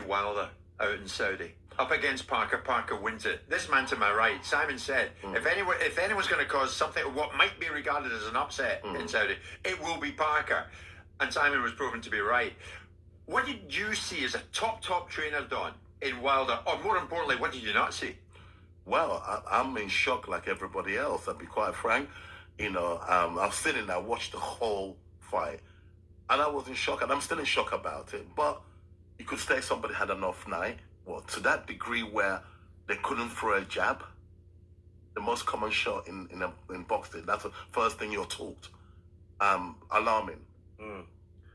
Wilder out in Saudi. Up against Parker, Parker wins it. This man to my right, Simon said, if anyone's going to cause something, what might be regarded as an upset in Saudi, it will be Parker. And Simon was proven to be right. What did you see as a top trainer, Don, in Wilder? Or more importantly, what did you not see? Well, I'm in shock like everybody else, I'll be quite frank. You know, I was sitting there, watched the whole fight. And I was in shock, and I'm still in shock about it. But you could say somebody had an off night. Well, to that degree where they couldn't throw a jab. The most common shot in boxing. That's the first thing you're taught. Alarming.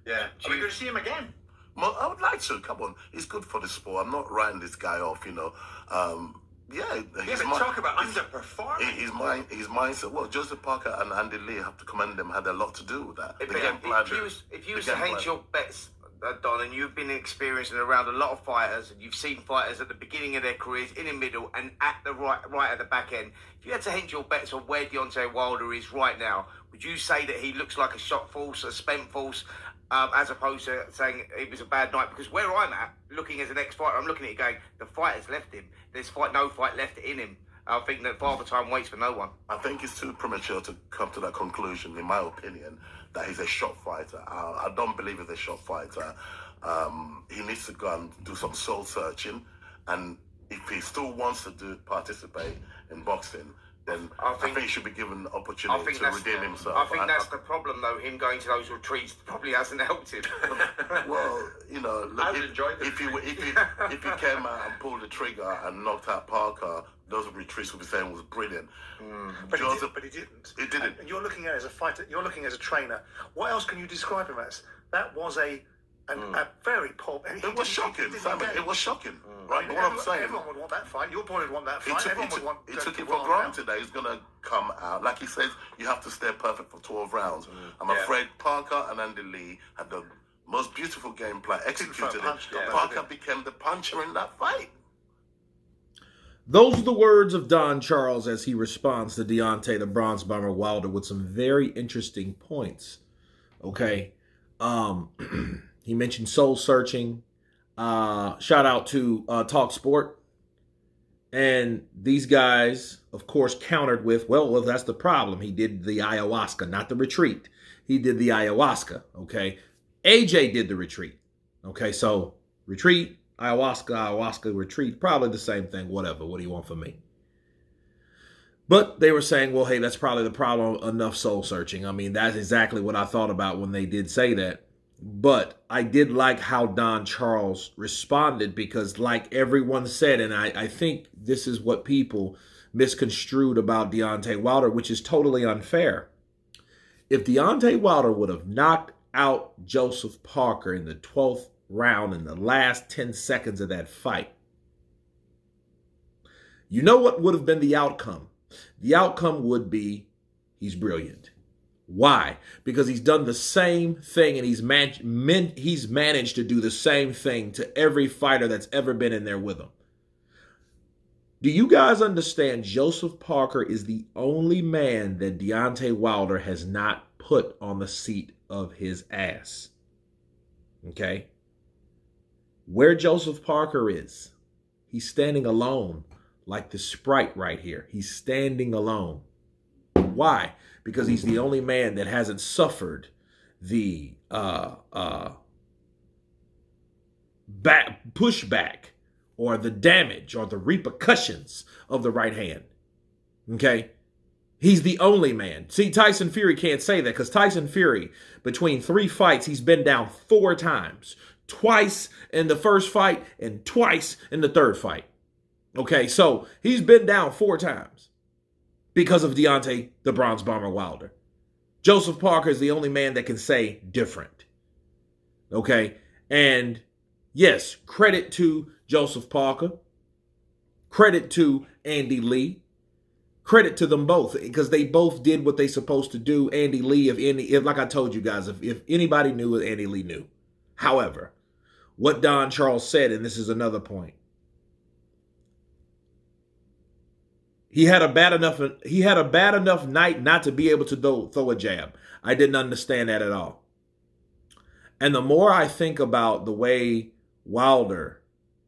Yeah. Are we going to see him again? Well, I would like to. Come on. He's good for the sport. I'm not writing this guy off, you know. Talk about underperforming. His mindset. Well, Joseph Parker and Andy Lee, have to commend them, had a lot to do with that. If you was to hedge your bets, Don, and you've been experienced and around a lot of fighters, and you've seen fighters at the beginning of their careers, in the middle, and at the right at the back end. If you had to hedge your bets on where Deontay Wilder is right now, would you say that he looks like a shot force, a spent force, as opposed to saying it was a bad night? Because where I'm at, looking as an ex-fighter, I'm looking at it going, the fight has left him. There's no fight left in him. I think that Father Time waits for no one. I think it's too premature to come to that conclusion, in my opinion, that he's a shot fighter. I don't believe he's a shot fighter. He needs to go and do some soul searching. And if he still wants to participate in boxing, then I think he should be given the opportunity to redeem himself. I think that's the problem, though. Him going to those retreats probably hasn't helped him. Well, you know, look, if he came out and pulled the trigger and knocked out Parker, those retreats would be saying was brilliant. But he didn't. He didn't. And you're looking at it as a fighter. You're looking as a trainer. What else can you describe him as? That was a very poor. It was shocking, Simon. It was shocking. Right, what I'm saying. Everyone would want that fight. Your boy would want that fight. He took it for granted that he's going to come out. Like he says, you have to stay perfect for 12 rounds. I'm afraid Parker and Andy Lee had the most beautiful game plan, executed it. Parker became the puncher in that fight. Those are the words of Don Charles as he responds to Deontay the Bronze Bomber Wilder with some very interesting points. Okay. He mentioned soul searching. Shout out to Talk Sport. And these guys, of course, countered with, well, that's the problem. He did the ayahuasca, not the retreat. He did the ayahuasca, okay? AJ did the retreat, okay? So retreat, ayahuasca, retreat, probably the same thing, whatever. What do you want from me? But they were saying, well, hey, that's probably the problem, enough soul searching. I mean, that's exactly what I thought about when they did say that. But I did like how Don Charles responded because like everyone said, and I think this is what people misconstrued about Deontay Wilder, which is totally unfair. If Deontay Wilder would have knocked out Joseph Parker in the 12th round in the last 10 seconds of that fight, you know what would have been the outcome? The outcome would be he's brilliant. Why? Because he's done the same thing and he's managed to do the same thing to every fighter that's ever been in there with him. Do you guys understand Joseph Parker is the only man that Deontay Wilder has not put on the seat of his ass? Okay? Where Joseph Parker is, he's standing alone like the Sprite right here. He's standing alone. Why? Because he's the only man that hasn't suffered the pushback or the damage or the repercussions of the right hand. Okay? He's the only man. See, Tyson Fury can't say that because Tyson Fury, between 3 fights, he's been down 4 times. Twice in the first fight and twice in the 3rd fight. Okay, so he's been down 4 times. Because of Deontay the Bronze Bomber Wilder. Joseph Parker is the only man that can say different. Okay? And yes, credit to Joseph Parker. Credit to Andy Lee. Credit to them both because they both did what they supposed to do. Andy Lee, if like I told you guys, if anybody knew it, Andy Lee knew. However, what Don Charles said, and this is another point, He had a bad enough night not to be able to throw a jab. I didn't understand that at all. And the more I think about the way Wilder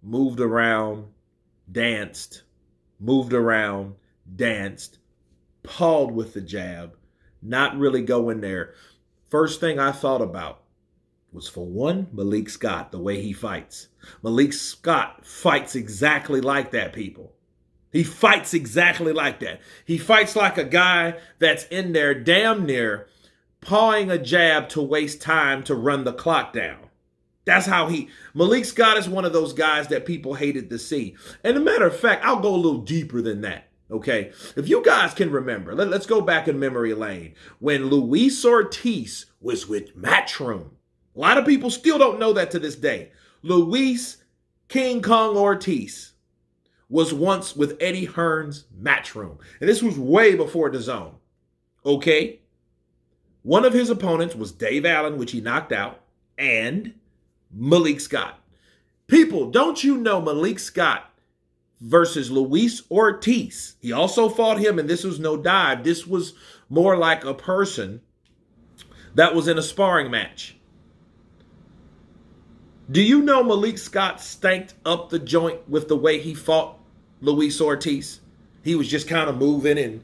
moved around, danced, moved around, danced, pawed with the jab, not really going there. First thing I thought about was, for one, Malik Scott, the way he fights. Malik Scott fights exactly like that, people. He fights exactly like that. He fights like a guy that's in there damn near pawing a jab to waste time to run the clock down. That's how Malik Scott is one of those guys that people hated to see. And a matter of fact, I'll go a little deeper than that. Okay, if you guys can remember, let's go back in memory lane when Luis Ortiz was with Matchroom. A lot of people still don't know that to this day. Luis King Kong Ortiz was once with Eddie Hearn's Matchroom. And this was way before DAZN. Okay? One of his opponents was Dave Allen, which he knocked out, and Malik Scott. People, don't you know Malik Scott versus Luis Ortiz? He also fought him, and this was no dive. This was more like a person that was in a sparring match. Do you know Malik Scott stanked up the joint with the way he fought Luis Ortiz? He was just kind of moving and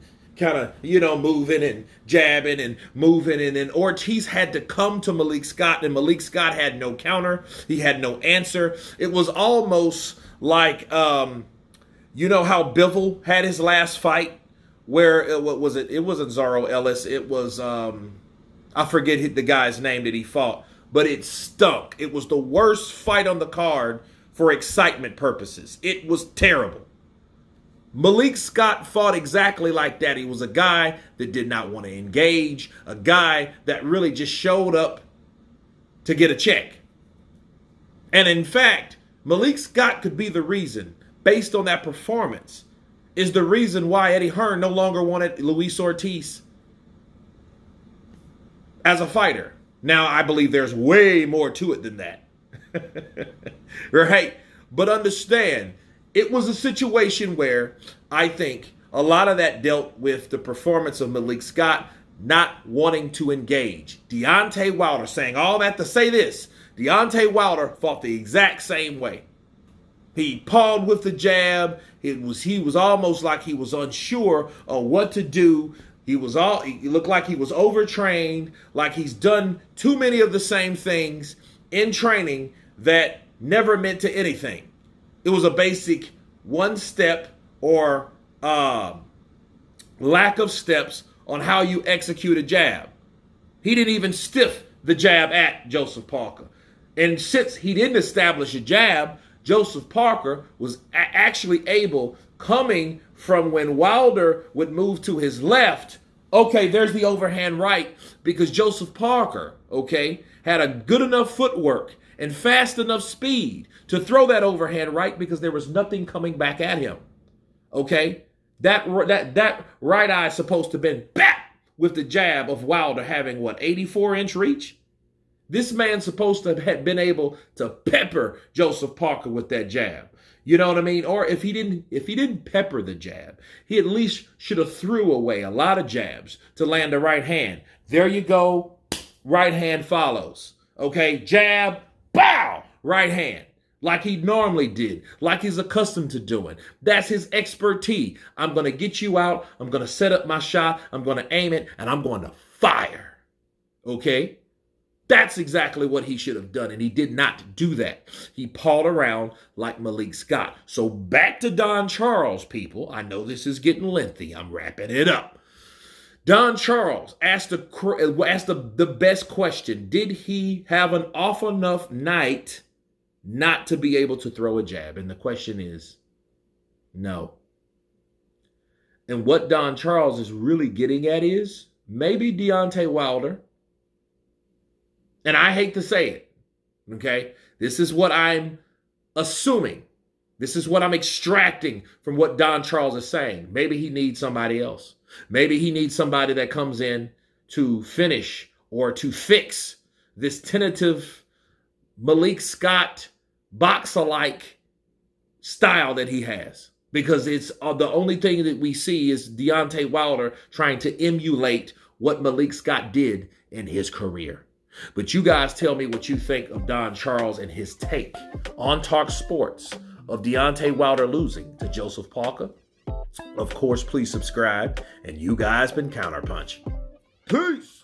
moving and jabbing and moving. And then Ortiz had to come to Malik Scott, and Malik Scott had no counter. He had no answer. It was almost like, you know how Bivol had his last fight where, what was it? It wasn't Zaro Ellis. It was, I forget the guy's name that he fought. But it stunk. It was the worst fight on the card for excitement purposes. It was terrible. Malik Scott fought exactly like that. He was a guy that did not want to engage, a guy that really just showed up to get a check. And in fact, Malik Scott could be the reason, based on that performance, is the reason why Eddie Hearn no longer wanted Luis Ortiz as a fighter. Now, I believe there's way more to it than that. Right? But understand, it was a situation where I think a lot of that dealt with the performance of Malik Scott not wanting to engage. Deontay Wilder, saying all that to say this, Deontay Wilder fought the exact same way. He pawed with the jab. He was almost like he was unsure of what to do. He looked like he was overtrained, like he's done too many of the same things in training that never meant to anything. It was a basic one step or lack of steps on how you execute a jab. He didn't even stiff the jab at Joseph Parker. And since he didn't establish a jab, Joseph Parker was actually able, coming from when Wilder would move to his left, okay, there's the overhand right, because Joseph Parker, okay, had a good enough footwork and fast enough speed to throw that overhand right because there was nothing coming back at him. Okay? That right eye is supposed to have been bap with the jab of Wilder having, 84-inch reach? This man's supposed to have been able to pepper Joseph Parker with that jab. You know what I mean? Or if he didn't pepper the jab, he at least should have threw away a lot of jabs to land a right hand. There you go. Right hand follows. Okay, jab, bow, right hand. Like he normally did, like he's accustomed to doing. That's his expertise. I'm going to get you out. I'm going to set up my shot. I'm going to aim it, and I'm going to fire. Okay? That's exactly what he should have done, and he did not do that. He pawed around like Malik Scott. So back to Don Charles, people. I know this is getting lengthy. I'm wrapping it up. Don Charles asked the best question. Did he have an off enough night not to be able to throw a jab? And the question is, no. And what Don Charles is really getting at is maybe Deontay Wilder. And I hate to say it, okay? This is what I'm assuming. This is what I'm extracting from what Don Charles is saying. Maybe he needs somebody else. Maybe he needs somebody that comes in to finish or to fix this tentative Malik Scott boxer-like style that he has. Because it's the only thing that we see is Deontay Wilder trying to emulate what Malik Scott did in his career. But you guys tell me what you think of Don Charles and his take on Talk Sports of Deontay Wilder losing to Joseph Parker. Of course, please subscribe. And you guys been Counterpunch. Peace!